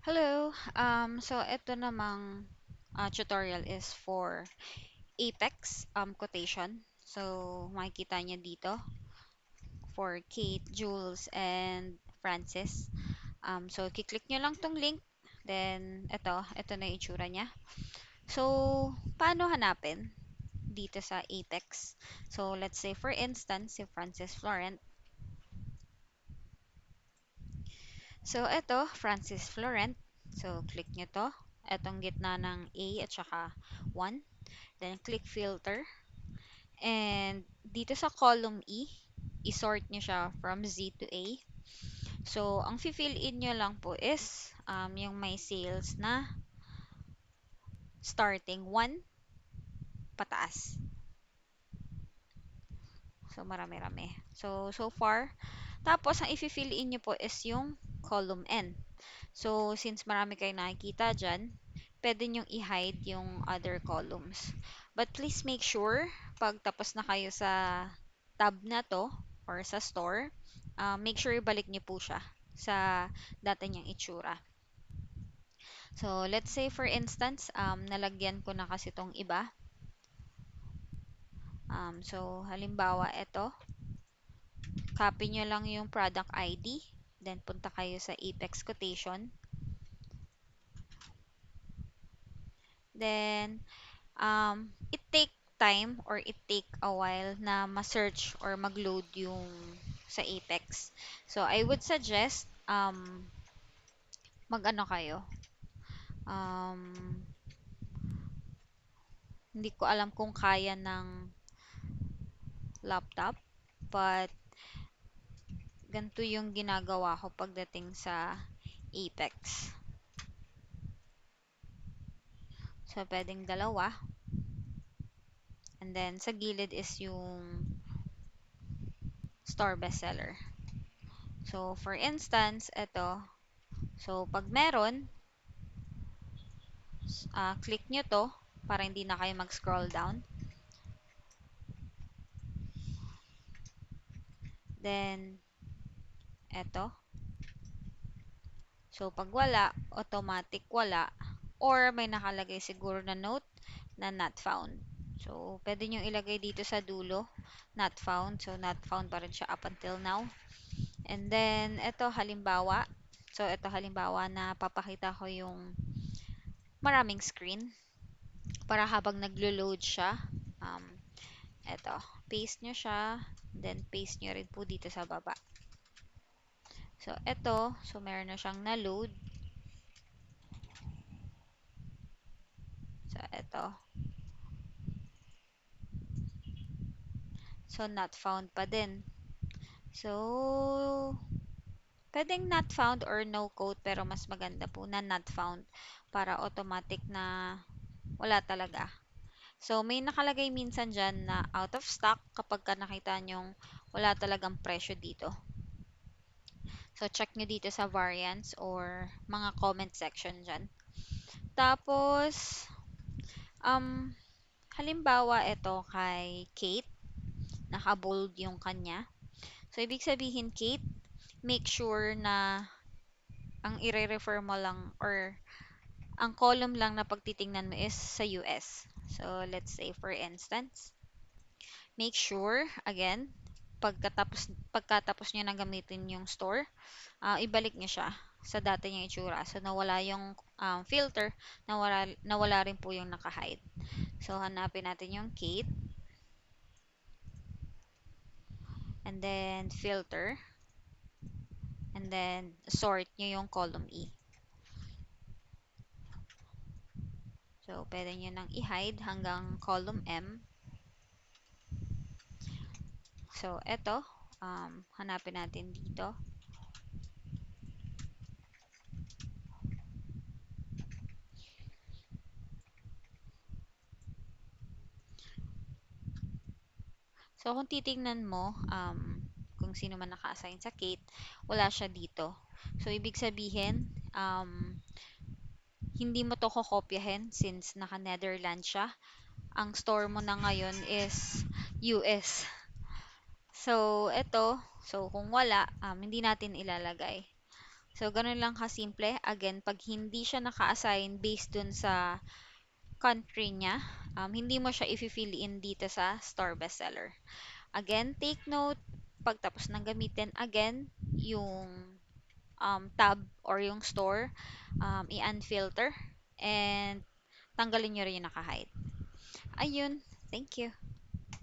Hello. So ito namang tutorial is for Apex quotation. So makikita niyo dito for Kate, Jules, and Francis. So kiklik niyo lang tong link. Then ito na yung itsura niya. So paano hanapin dito sa Apex? So let's say for instance si Francis Florent. So ito Francis Florent. So click niyo to. Etong gitna ng A at saka 1. Then click filter. And dito sa column E, i-sort nyo siya from Z to A. So, ang fill in nyo lang po is yung may sales na starting 1 pataas. So, marami-rami. So far. Tapos, ang i-fill in nyo po is yung column N. So, since marami kayong nakikita dyan, pwede nyong i-hide yung other columns. But please make sure, pag tapos na kayo sa tab na to, or sa store, make sure ibalik nyo po siya sa dati niyang itsura. So, let's say for instance, nalagyan ko na kasi tong iba. So, halimbawa, ito. Copy nyo lang yung product ID. Then, punta kayo sa Apex Quotation. Then, it take time or it take a while na ma-search or mag-load yung sa Apex. So, I would suggest, mag-ano kayo. Um, Hindi ko alam kung kaya ng laptop, but ganito yung ginagawa ko pagdating sa Apex. So, pwedeng dalawa. And then, sa gilid is yung store bestseller. So, for instance, ito. So, pag meron, click nyo to para hindi na kayo mag-scroll down. Then, eto. So, pag wala, automatic wala. Or may nakalagay siguro na note na not found. So, pwede nyo ilagay dito sa dulo, not found. So, not found pa rin siya up until now. And then, eto halimbawa. So, eto halimbawa na papakita ko yung maraming screen para habang naglo-load siya, um, eto, paste nyo siya, then paste nyo rin po dito sa baba. So, eto, so meron na siyang na-load. So, eto. So, not found pa din. So, pwedeng not found or no code pero mas maganda po na not found para automatic na wala talaga. So, may nakalagay minsan dyan na out of stock kapag ka nakita nyong wala talagang presyo dito. So, check nyo dito sa variants or mga comment section dyan. Tapos, um, halimbawa ito kay Kate, naka-bold yung kanya. So, ibig sabihin, Kate, make sure na ang i-refer mo lang or ang column lang na pagtitingnan mo is sa US. So, let's say for instance, make sure, again, pagkatapos nyo na gamitin yung store, ibalik nyo siya sa dati niyang itsura. So, nawala yung filter, nawala rin po yung naka-hide. So, hanapin natin yung Kate. And then, filter. And then, sort nyo yung column E. So, pwede nyo nang i-hide hanggang column M. So, eto. Hanapin natin dito. So, kung titingnan mo, kung sino man naka-assign sa Kate, wala siya dito. So, ibig sabihin, hindi mo to kokopyahin since naka-Netherlands siya. Ang store mo na ngayon is US. So, ito. So, kung wala, hindi natin ilalagay. So, ganun lang kasimple. Again, pag hindi siya naka-assign based dun sa country niya, hindi mo siya i-fill in dito sa store bestseller. Again, take note, pagtapos ng gamitin, again, yung tab or yung store, i-unfilter and tanggalin nyo rin yung naka-hide. Ayun, thank you.